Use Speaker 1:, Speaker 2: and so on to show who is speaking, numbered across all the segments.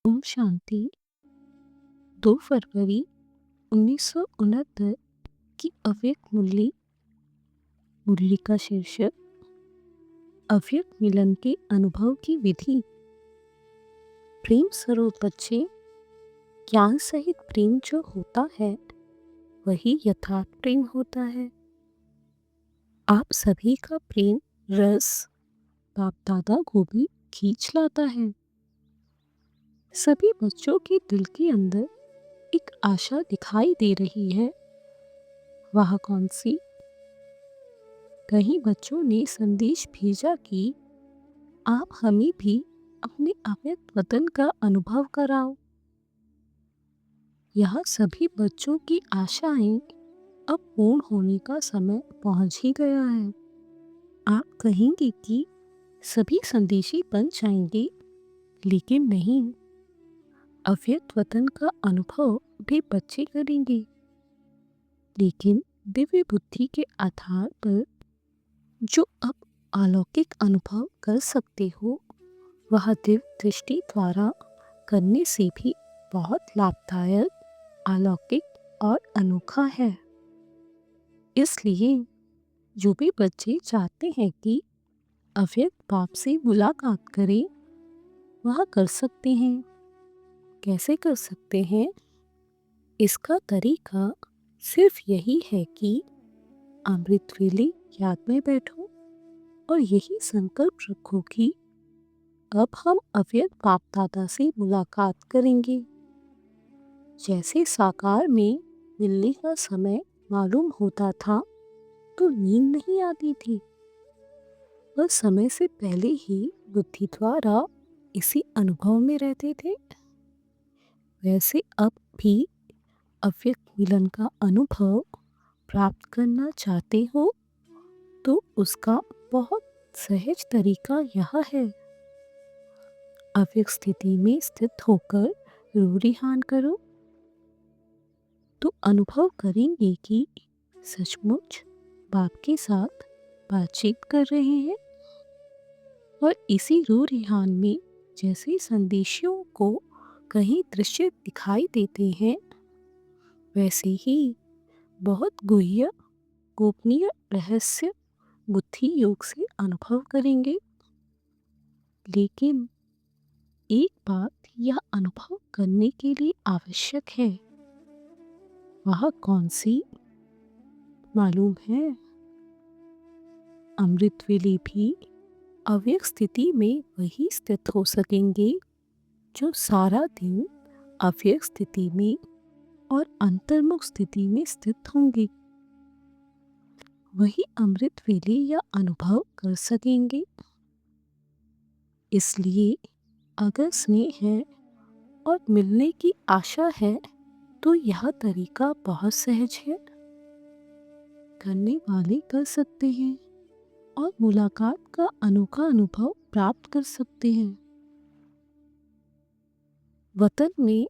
Speaker 1: ओम शांति। 2 फरवरी 1969 की अव्यक्त मुरली का शीर्षक अव्यक्त मिलन के अनुभव की विधि। प्रेम स्वरूप बच्चे, ज्ञान सहित प्रेम जो होता है वही यथार्थ प्रेम होता है। आप सभी का प्रेम रस बाप दादा को भी खींच लाता है। सभी बच्चों के दिल के अंदर एक आशा दिखाई दे रही है। वह कौन सी? कहीं बच्चों ने संदेश भेजा कि आप हमें भी अपने अव्यक्त वतन का अनुभव कराओ। यह सभी बच्चों की आशाएं अब पूर्ण होने का समय पहुंच ही गया है। आप कहेंगे कि सभी संदेशी बन जाएंगे, लेकिन नहीं। अव्यक्त वतन का अनुभव भी बच्चे करेंगे, लेकिन दिव्य बुद्धि के आधार पर जो अब अलौकिक अनुभव कर सकते हो, वह दिव्य दृष्टि द्वारा करने से भी बहुत लाभदायक, अलौकिक और अनोखा है। इसलिए जो भी बच्चे चाहते हैं कि अव्यक्त बाप से मुलाकात करें, वह कर सकते हैं। कैसे कर सकते हैं? इसका तरीका सिर्फ यही है कि अमृत वेले याद में बैठो और यही संकल्प रखो कि अब हम अव्यक्त बाप दादा से मुलाकात करेंगे। जैसे साकार में मिलने का समय मालूम होता था तो नींद नहीं आती थी, वह समय से पहले ही बुद्धि द्वारा इसी अनुभव में रहते थे। वैसे अब भी अव्यक्त मिलन का अनुभव प्राप्त करना चाहते हो तो उसका बहुत सहज तरीका यह है। अव्यक्त स्थिति में स्थित होकर रूढ़िहान करो तो अनुभव करेंगे कि सचमुच बाप के साथ बातचीत कर रहे हैं। और इसी रूढ़िहान में जैसे संदेशियों को कहीं दृश्य दिखाई देते हैं, वैसे ही बहुत गुह्य गोपनीय रहस्य बुद्धि योग से अनुभव करेंगे। लेकिन एक बात यह अनुभव करने के लिए आवश्यक है। वह कौन सी मालूम है? अमृत वेले भी अव्यक्त स्थिति में वही स्थित हो सकेंगे जो सारा दिन अव्यक्त स्थिति में और अंतर्मुख स्थिति में स्थित होंगे। वही अमृत वेले या अनुभव कर सकेंगे। इसलिए अगर स्नेह है और मिलने की आशा है तो यह तरीका बहुत सहज है। करने वाले कर सकते हैं और मुलाकात का अनोखा अनुभव प्राप्त कर सकते हैं। वतन में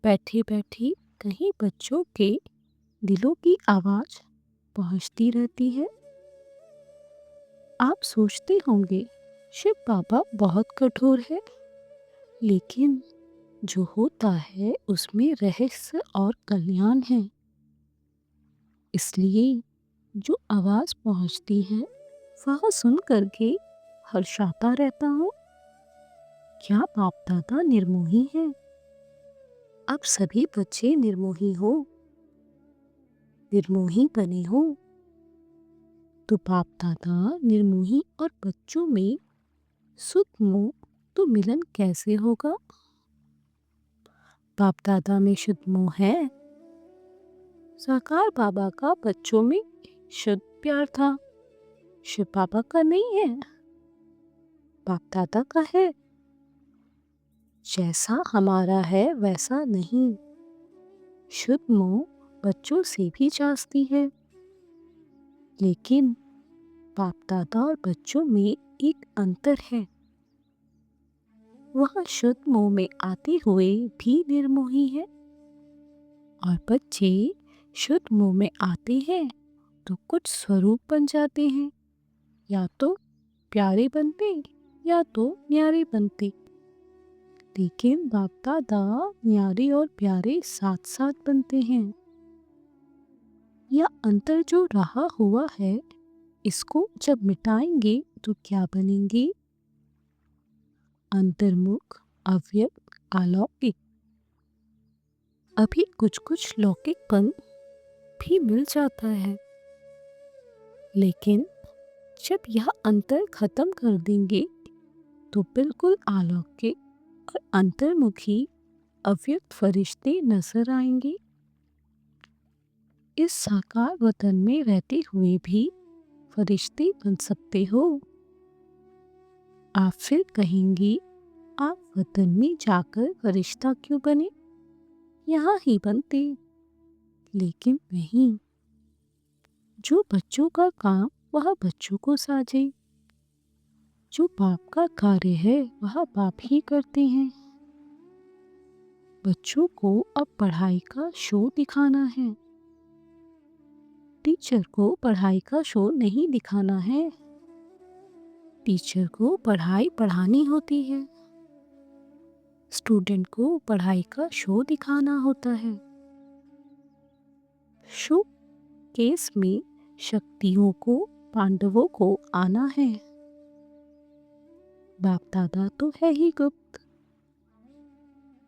Speaker 1: बैठे बैठे कहीं बच्चों के दिलों की आवाज पहुंचती रहती है। आप सोचते होंगे शिव बाबा बहुत कठोर है, लेकिन जो होता है उसमें रहस्य और कल्याण है। इसलिए जो आवाज पहुंचती है वह सुन करके हर्षाता रहता हूँ। क्या बाप दादा निर्मोही है? अब सभी बच्चे निर्मोही हो, निर्मोही बने हो, तो बाप दादा निर्मोही और बच्चों में सुख मोह तो मिलन कैसे होगा? बाप दादा में शुद्ध मोह है, साकार बाबा का बच्चों में शुद्ध प्यार था, शिव बाबा का नहीं है, बाप दादा का है। जैसा हमारा है वैसा नहीं। शुद्ध मोह बच्चों से भी जाती है, लेकिन बाप दादा और बच्चों में एक अंतर है। वह शुद्ध मोह में आते हुए भी निर्मोही है और बच्चे शुद्ध मोह में आते हैं तो कुछ स्वरूप बन जाते हैं, या तो प्यारे बनते या तो न्यारे बनते। लेकिन बाप दादा न्यारे और प्यारे साथ साथ बनते हैं। यह अंतर जो रहा हुआ है, इसको जब मिटाएंगे तो क्या बनेंगे? अंतर्मुख, अव्यक्त, अलौकिक। अभी कुछ कुछ लौकिकपन भी मिल जाता है, लेकिन जब यह अंतर खत्म कर देंगे तो बिल्कुल अलौकिक और अंतर्मुखी अव्यक्त फरिश्ते नजर आएंगे। इस साकार वतन में रहते हुए भी फरिश्ते बन सकते हो। आप फिर कहेंगी, आप वतन में जाकर फरिश्ता क्यों बने, यहाँ ही बनते। लेकिन नहीं, जो बच्चों का काम वह बच्चों को साझे, जो बाप का कार्य है वह बाप ही करते हैं। बच्चों को अब पढ़ाई का शो दिखाना है, टीचर को पढ़ाई का शो नहीं दिखाना है। टीचर को पढ़ाई पढ़ानी होती है, स्टूडेंट को पढ़ाई का शो दिखाना होता है। शो केस में शक्तियों को, पांडवों को आना है। बाप दादा तो है ही गुप्त।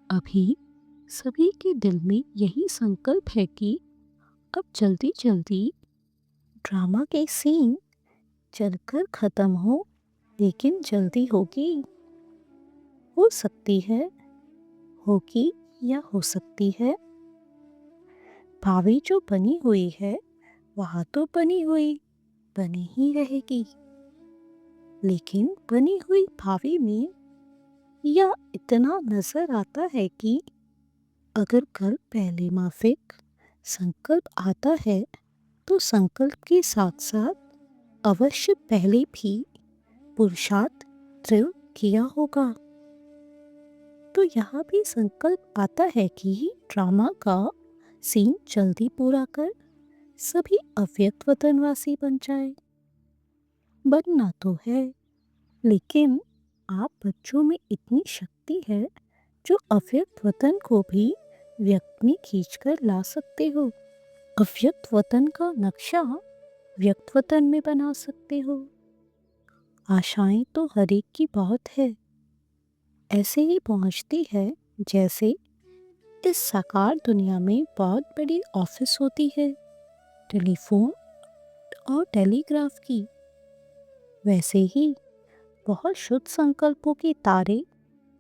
Speaker 1: अभी सभी के दिल में यही संकल्प है कि अब जल्दी जल्दी ड्रामा के सीन चलकर खत्म हो, लेकिन जल्दी होगी। हो सकती है, होगी या हो सकती है। भावी जो बनी हुई है वहाँ तो बनी हुई बनी ही रहेगी, लेकिन बनी हुई भावी में यह इतना नजर आता है कि अगर कल पहले माफिक संकल्प आता है तो संकल्प के साथ साथ अवश्य पहले भी पुरुषार्थ दृढ़ किया होगा। तो यहाँ भी संकल्प आता है कि ड्रामा का सीन जल्दी पूरा कर सभी अव्यक्त वतनवासी बन जाए। बनना तो है, लेकिन आप बच्चों में इतनी शक्ति है जो अव्यक्त वतन को भी व्यक्त में खींचकर ला सकते हो। अव्यक्त वतन का नक्शा व्यक्त वतन में बना सकते हो। आशाएं तो हर एक की बहुत है, ऐसे ही पहुंचती है जैसे इस साकार दुनिया में बहुत बड़ी ऑफिस होती है टेलीफोन और टेलीग्राफ की, वैसे ही बहुत शुद्ध संकल्पों की तारे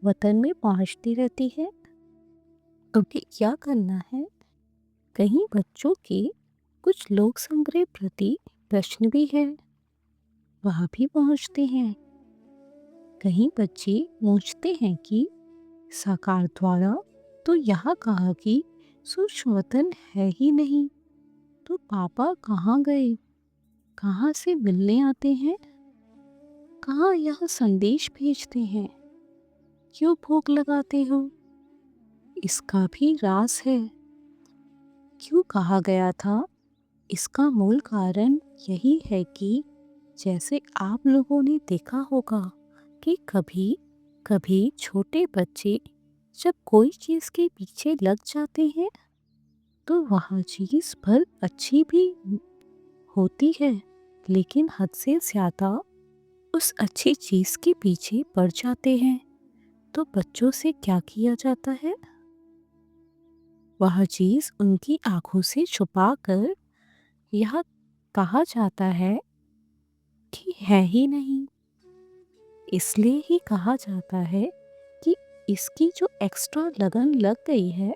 Speaker 1: वतन में पहुंचती रहती है। अभी क्या करना है? कहीं बच्चों के कुछ लोक संग्रह प्रति प्रश्न भी है, वह भी पहुंचते हैं। कहीं बच्चे पूछते हैं कि साकार द्वारा तो यहाँ कहा कि सूक्ष्म वतन है ही नहीं, तो पापा कहाँ गए, कहाँ से मिलने आते हैं, कहाँ यह संदेश भेजते हैं, क्यों भोग लगाते हो? इसका भी राज है। क्यों कहा गया था? इसका मूल कारण यही है कि जैसे आप लोगों ने देखा होगा कि कभी कभी छोटे बच्चे जब कोई चीज़ के पीछे लग जाते हैं तो वह चीज़ भर अच्छी भी होती है, लेकिन हद से ज़्यादा उस अच्छी चीज़ के पीछे पड़ जाते हैं। तो बच्चों से क्या किया जाता है? वह चीज़ उनकी आंखों से छुपा कर यह कहा जाता है कि है ही नहीं। इसलिए ही कहा जाता है कि इसकी जो एक्स्ट्रा लगन लग गई है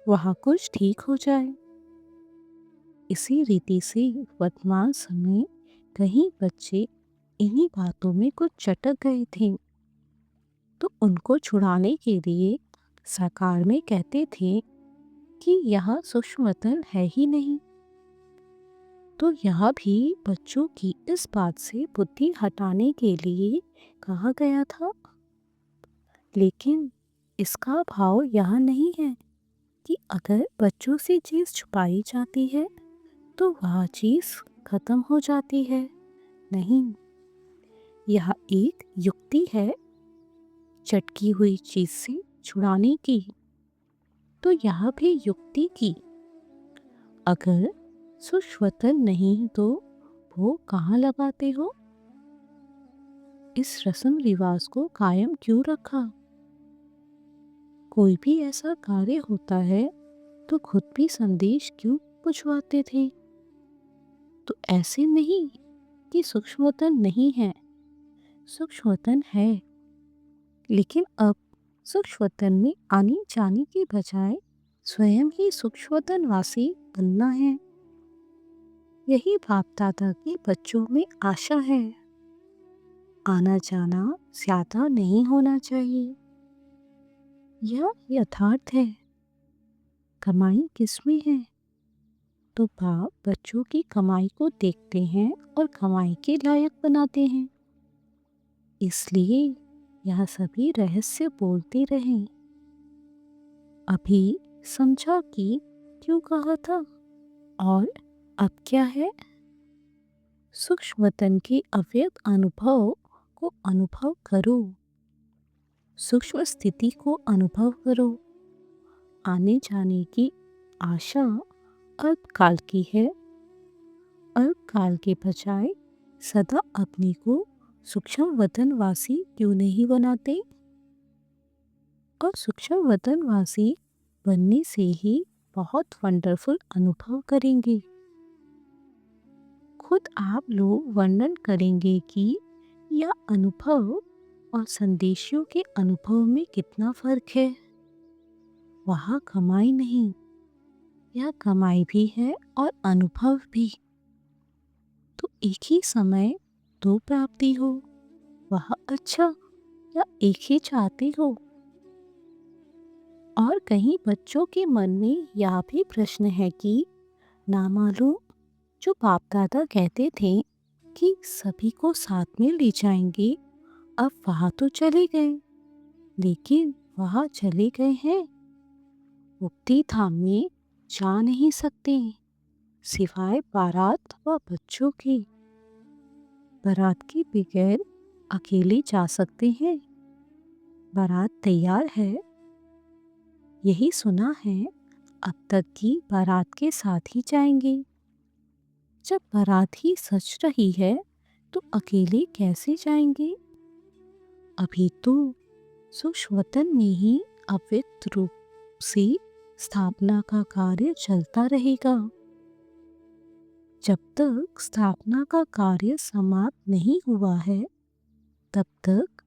Speaker 1: वह कुछ ठीक हो जाए। इसी रीति से वर्तमान समय कहीं बच्चे इन्हीं बातों में कुछ चटक गए थे, तो उनको छुड़ाने के लिए साकार में कहते थे कि यह सूक्ष्म वतन है ही नहीं। तो यह भी बच्चों की इस बात से बुद्धि हटाने के लिए कहा गया था। लेकिन इसका भाव यह नहीं है कि अगर बच्चों से चीज़ छुपाई जाती है तो वह चीज़ खत्म हो जाती है। नहीं, यह एक युक्ति है चटकी हुई चीज़ से छुड़ाने की, तो यह भी युक्ति की। अगर सुश्वतन नहीं तो वो कहाँ लगाते हो? इस रस्म रिवाज को कायम क्यों रखा? कोई भी ऐसा कार्य होता है तो खुद भी संदेश क्यों पूछवाते थे? तो ऐसे नहीं कि सूक्ष्मतन नहीं है, सूक्ष्मतन है, लेकिन अब सूक्ष्मतन में आने जाने के बजाय स्वयं ही सूक्ष्मतन वासी बनना है। यही बाप दादा के बच्चों में आशा है। आना जाना ज्यादा नहीं होना चाहिए। यह यथार्थ है। कमाई किसमें है? तो बाप बच्चों की कमाई को देखते हैं और कमाई के लायक बनाते हैं। इसलिए यह सभी रहस्य बोलते रहें। अभी समझा कि क्यों कहा था और अब क्या है? सूक्ष्मतन के अव्यक्त अनुभव को अनुभव करो। सूक्ष्म स्थिति को अनुभव करो। आने जाने की आशा अल्पकाल की है। अल्पकाल के बजाय सदा अपने को सूक्ष्म वतनवासी क्यों नहीं बनाते? और सूक्ष्म वतनवासी बनने से ही बहुत वंडरफुल अनुभव करेंगे। खुद आप लोग वर्णन करेंगे कि यह अनुभव और संदेशियों के अनुभव में कितना फर्क है। वहाँ कमाई नहीं, यह कमाई भी है और अनुभव भी। तो एक ही समय दो प्राप्ति हो, वह अच्छा या एक ही चाहते हो? और कहीं बच्चों के मन में यह भी प्रश्न है कि नामालूम जो बाप दादा कहते थे कि सभी को साथ में ले जाएंगे, अब वहाँ तो चले गए, लेकिन वहाँ चले गए हैं, मुक्ति धाम में जा नहीं सकते सिवाय बारात व बच्चों के। बारात के बगैर अकेले जा सकते हैं? बारात तैयार है, यही सुना है। अब तक की बारात के साथ ही जाएंगे। जब बारात ही सच रही है तो अकेले कैसे जाएंगे? अभी तो सुश्वतन में ही अव्यक्त रूप से स्थापना का कार्य चलता रहेगा। जब तक स्थापना का कार्य समाप्त नहीं हुआ है, तब तक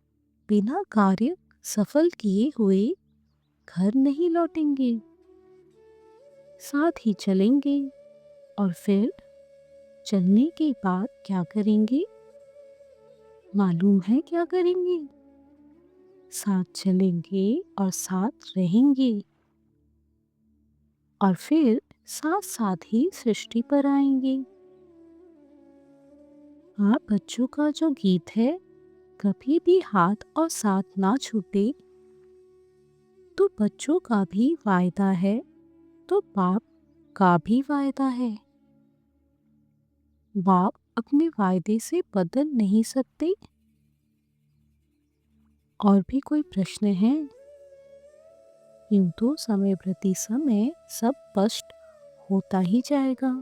Speaker 1: बिना कार्य सफल किए हुए घर नहीं लौटेंगे। साथ ही चलेंगे और फिर चलने के बाद क्या करेंगे? मालूम है क्या करेंगे? साथ चलेंगे और साथ रहेंगे और फिर साथ साथ ही सृष्टि पर आएंगे। हाँ, बच्चों का जो गीत है, कभी भी हाथ और साथ ना छूटे, तो बच्चों का भी वायदा है तो बाप का भी वायदा है। बाप अपने वायदे से बदल नहीं सकते। और भी कोई प्रश्न है? यूं तो समय प्रति समय सब स्पष्ट होता ही जाएगा।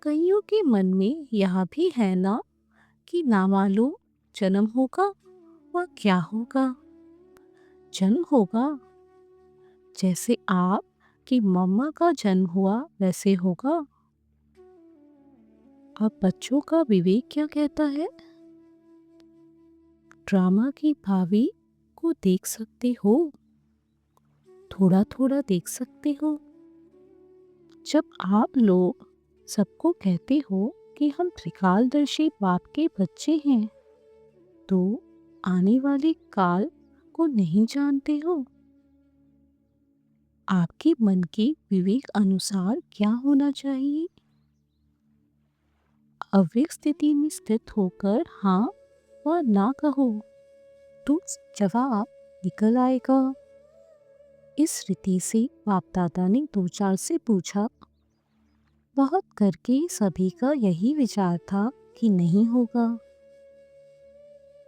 Speaker 1: कईयों के मन में यह भी है ना कि नामालूम जन्म होगा व क्या होगा। जन्म होगा, जैसे आप की मम्मा का जन्म हुआ वैसे होगा। अब बच्चों का विवेक क्या कहता है? ड्रामा की भावी को देख सकते हो, थोड़ा थोड़ा देख सकते हो। जब आप लोग सबको कहते हो कि हम त्रिकालदर्शी बाप के बच्चे हैं, तो आने वाले काल को नहीं जानते हो। आपके मन के विवेक अनुसार क्या होना चाहिए? अव्यक्त स्थिति में स्थित होकर हाँ व ना कहो तो जवाब निकल आएगा। इस रीति से बाप दादा ने दो चार से पूछा। बहुत करके सभी का यही विचार था कि नहीं होगा।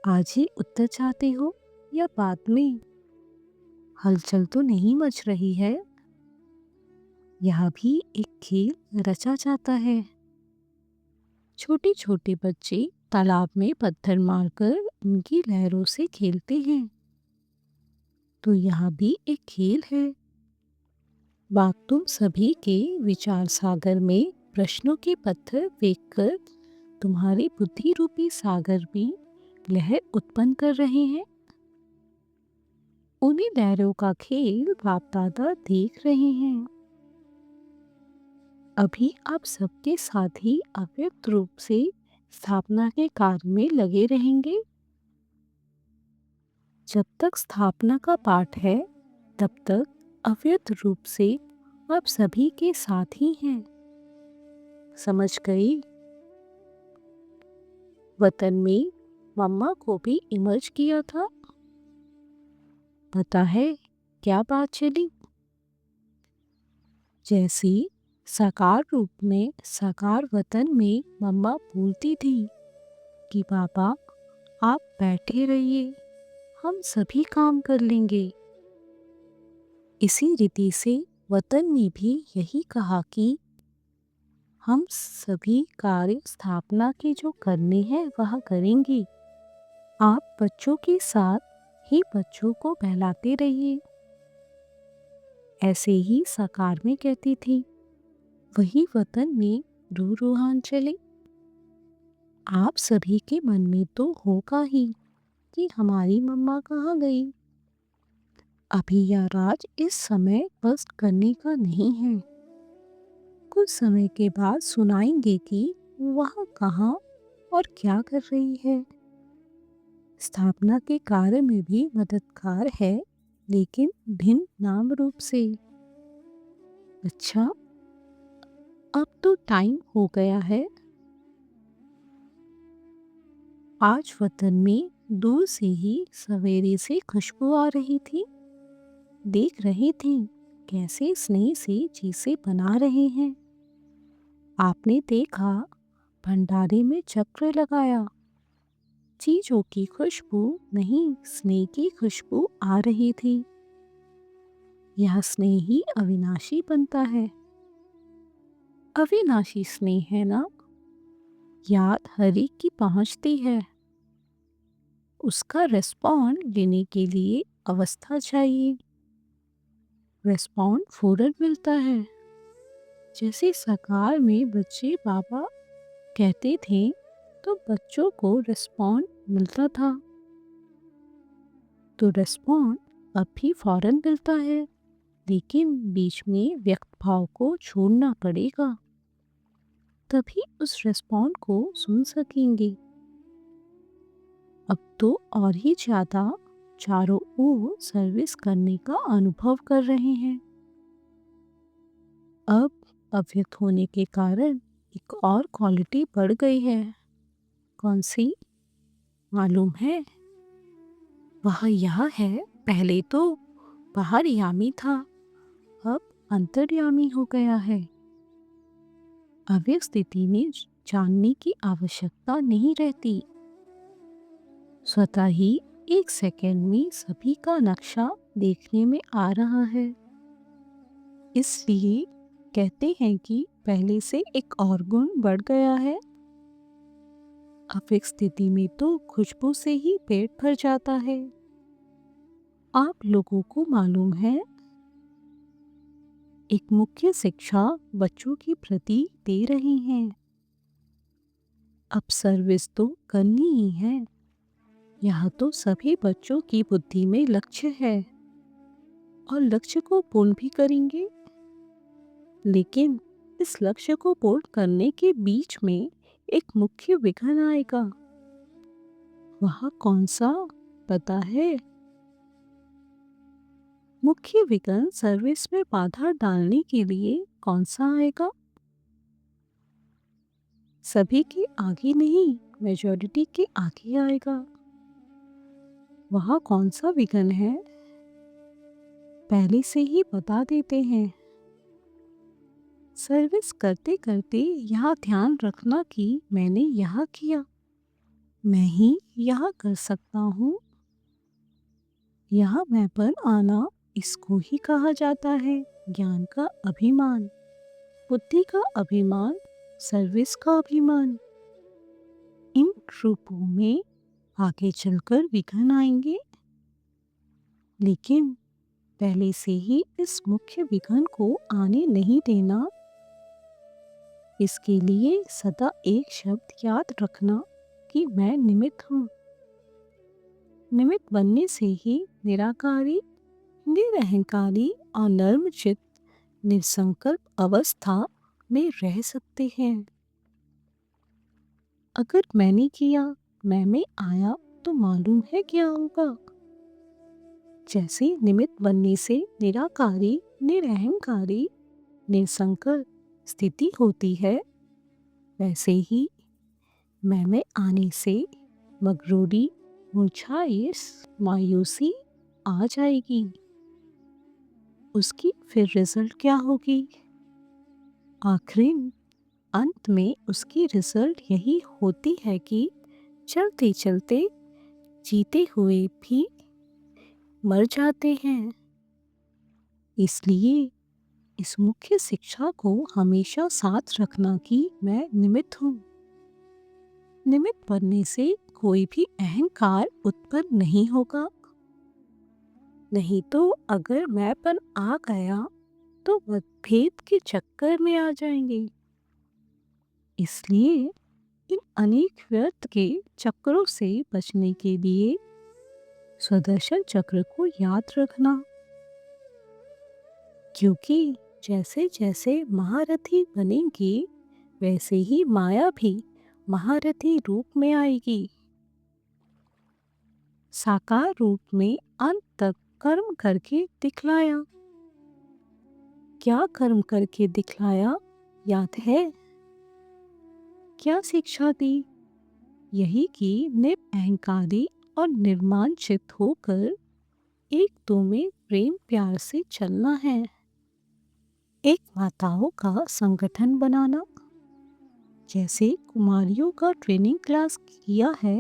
Speaker 1: आज ही उत्तर चाहते हो या बाद में? हलचल तो नहीं मच रही है। यहाँ भी एक खेल रचा जाता है। छोटे छोटे बच्चे तालाब में पत्थर मारकर उनकी लहरों से खेलते हैं। तो यहाँ भी एक खेल है। बात तुम सभी के विचार सागर में प्रश्नों के पत्थर फेंककर तुम्हारी बुद्धि रूपी सागर में लहर उत्पन्न कर रहे हैं। उन्हीं लहरों का खेल बाप दादा देख रहे हैं। अभी आप सबके साथ ही अव्यक्त रूप से स्थापना के कार्य में लगे रहेंगे। जब तक स्थापना का पाठ है तब तक अव्यक्त रूप से आप सभी के साथ ही हैं। समझ गई? वतन में मम्मा को भी इमर्ज किया था। पता है क्या बात चली? जैसी साकार रूप में साकार वतन में मम्मा बोलती थी कि पापा आप बैठे रहिए, हम सभी काम कर लेंगे। इसी रीति से वतन ने भी यही कहा कि हम सभी कार्य स्थापना के जो करने हैं वह करेंगे। आप बच्चों के साथ ही बच्चों को बहलाते रहिए। ऐसे ही साकार में कहती थी। वही वतन में रूहान चले। आप सभी के मन में तो होगा ही कि हमारी मम्मा कहाँ गई। अभी यह राज इस समय बस करने का नहीं है। कुछ समय के बाद सुनाएंगे कि वह कहाँ और क्या कर रही है। स्थापना के कार्य में भी मददगार है, लेकिन भिन्न नाम रूप से। अच्छा, अब तो टाइम हो गया है। आज वतन में दूर से ही सवेरे से खुशबू आ रही थी। देख रहे थे कैसे स्नेह से चीजें बना रहे हैं। आपने देखा भंडारे में चक्र लगाया। चीजों की खुशबू नहीं, स्नेह की खुशबू आ रही थी। यह स्नेह ही अविनाशी बनता है। अविनाशी स्नेह है ना, याद हर एक की पहुंचती है। उसका रेस्पॉन्ड लेने के लिए अवस्था चाहिए। रेस्पॉन्ड फौरन मिलता है। जैसे सकार में बच्चे बाबा कहते थे तो बच्चों को रेस्पॉन्ड मिलता था। तो रेस्पॉन्ड अब भी फौरन मिलता है, लेकिन बीच में व्यक्त भाव को छोड़ना पड़ेगा। तभी उस रेस्पॉन्ड को सुन सकेंगे। अब तो और ही ज्यादा चारों ओर सर्विस करने का अनुभव कर रहे हैं। अब अव्यक्त होने के कारण एक और क्वालिटी बढ़ गई है। कौन सी मालूम है? वह यह है, पहले तो बाहरयामी था, अब अंतर्यामी हो गया है। अव्यक्त स्थिति में जानने की आवश्यकता नहीं रहती। स्वतः ही एक सेकंड में सभी का नक्शा देखने में आ रहा है। इसलिए कहते हैं कि पहले से एक और गुण बढ़ गया है। अव्यक्त स्थिति में तो खुशबू से ही पेट भर जाता है। आप लोगों को मालूम है, एक मुख्य शिक्षा बच्चों के प्रति दे रही हैं। अब सर्विस तो करनी ही है। यह तो सभी बच्चों की बुद्धि में लक्ष्य है और लक्ष्य को पूर्ण भी करेंगे। लेकिन इस लक्ष्य को पूर्ण करने के बीच में एक मुख्य विघ्न आएगा। वह कौन सा पता है? मुख्य विघ्न सर्विस में बाधा डालने के लिए कौन सा आएगा? सभी के आगे नहीं, मेजॉरिटी के आगे आएगा। वह कौन सा विघ्न है? पहले से ही बता देते हैं। सर्विस करते करते यह ध्यान रखना कि मैंने यह किया, मैं ही यह कर सकता हूँ। यह मैंपन आना इसको ही कहा जाता है ज्ञान का अभिमान, बुद्धि का अभिमान, सर्विस का अभिमान। इन रूपों में आगे चलकर विघ्न आएंगे, लेकिन पहले से ही इस मुख्य विघ्न को आने नहीं देना। इसके लिए सदा एक शब्द याद रखना कि मैं निमित्त हूँ। निमित्त बनने से ही निराकारी, निरहंकारी और नर्मचित्त निसंकल्प अवस्था में रह सकते हैं। अगर मैंने किया, मैं में आया, तो मालूम है क्या होगा। जैसे निमित्त बनने से निराकारी, निरहंकारी, निसंकल्प स्थिति होती है, वैसे ही मैं में आने से मगरूरी, मुरझाइश, मायूसी आ जाएगी। उसकी फिर रिजल्ट क्या होगी? आखिरी अंत में उसकी रिजल्ट यही होती है कि चलते चलते जीते हुए भी मर जाते हैं। इसलिए इस मुख्य शिक्षा को हमेशा साथ रखना कि मैं निमित्त हूँ। निमित्त बनने से कोई भी अहंकार उत्पन्न नहीं होगा। नहीं तो अगर मैंपन आ गया तो मतभेद के चक्कर में आ जाएंगे। इसलिए इन अनेक व्यर्थ के चक्रों से बचने के लिए सुदर्शन चक्र को याद रखना, क्योंकि जैसे जैसे महारथी बनेंगे वैसे ही माया भी महारथी रूप में आएगी। साकार रूप में अंत तक कर्म करके दिखलाया। क्या कर्म करके दिखलाया याद है? क्या शिक्षा दी? यही कि निरअहंकारी और निर्माण चित्त होकर एक दो में प्रेम प्यार से चलना है। एक माताओं का संगठन बनाना। जैसे कुमारियों का ट्रेनिंग क्लास किया है,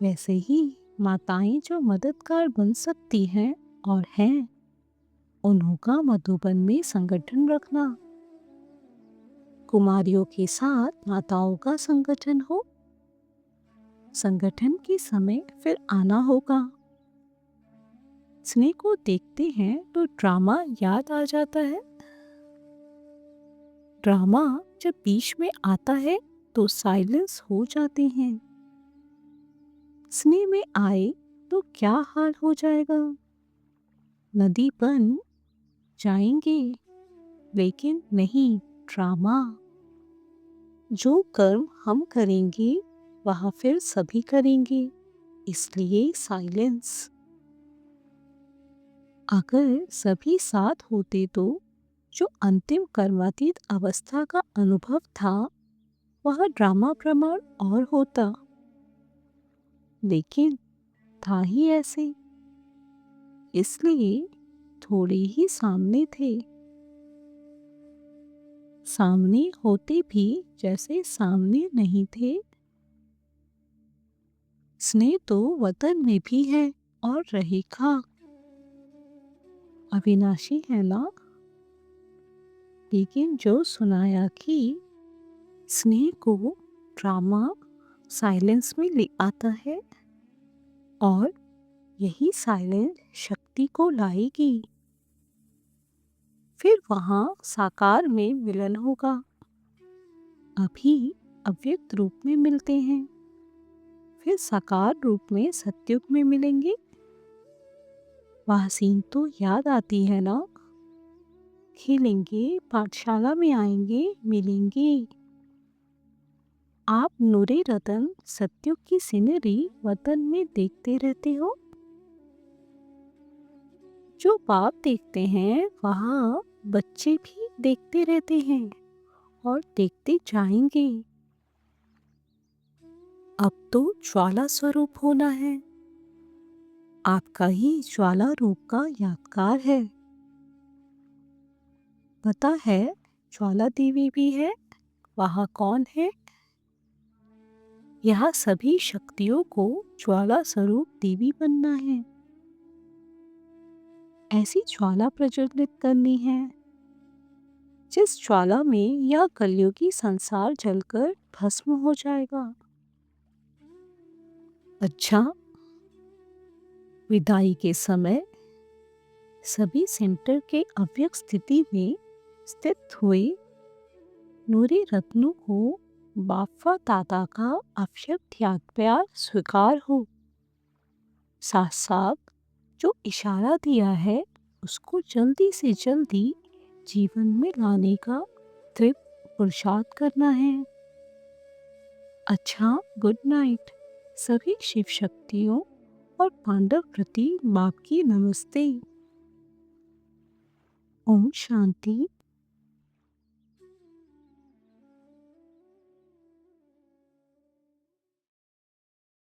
Speaker 1: वैसे ही माताएं जो मददगार बन सकती हैं और हैं, उन्हों का मधुबन में संगठन रखना। कुमारियों के साथ माताओं का संगठन हो। संगठन के समय फिर आना होगा। स्नेह को देखते हैं तो ड्रामा याद आ जाता है। ड्रामा जब बीच में आता है तो साइलेंस हो जाते हैं। स्नेह में आए तो क्या हाल हो जाएगा। नदी बन जाएंगे, लेकिन नहीं ड्रामा। जो कर्म हम करेंगे वह फिर सभी करेंगे, इसलिए साइलेंस। अगर सभी साथ होते तो जो अंतिम कर्मातीत अवस्था का अनुभव था वह ड्रामा प्रमाण और होता, लेकिन था ही ऐसे। इसलिए थोड़े ही सामने थे। सामने होते भी जैसे सामने नहीं थे। स्नेह तो वतन में भी है और रहेगा। अविनाशी है ना। लेकिन जो सुनाया कि स्नेह को ड्रामा साइलेंस में ले आता है और यही साइलेंस शक्ति को लाएगी। फिर वहाँ साकार में मिलन होगा। अभी अव्यक्त रूप में मिलते हैं, फिर साकार रूप में सत्युग में मिलेंगे। वह सीन तो याद आती है ना। खेलेंगे, पाठशाला में आएंगे, मिलेंगे। आप नूरे रतन सत्युग की सीनरी वतन में देखते रहते हो। जो बाप देखते हैं वहाँ बच्चे भी देखते रहते हैं और देखते जाएंगे। अब तो ज्वाला स्वरूप होना है। आपका ही ज्वाला रूप का यादगार है। पता है ज्वाला देवी भी है। वहाँ कौन है? यहाँ सभी शक्तियों को ज्वाला स्वरूप देवी बनना है। ऐसी ज्वाला प्रज्वलित करनी है जिस ज्वाला में यह कलयुगी संसार जलकर भस्म हो जाएगा। अच्छा, विदाई के समय सभी सेंटर के अव्यक्त स्थिति में स्थित हुए नूरी रत्नों को बाफा दादा का अव्यक्त त्याग प्यार स्वीकार हो। साथ साथ जो इशारा दिया है उसको जल्दी से जल्दी जीवन में लाने का तृप्त पुरुषार्थ करना है। अच्छा, गुड नाइट। सभी शिव शक्तियों और पांडव प्रति माँ की नमस्ते। ओम शांति।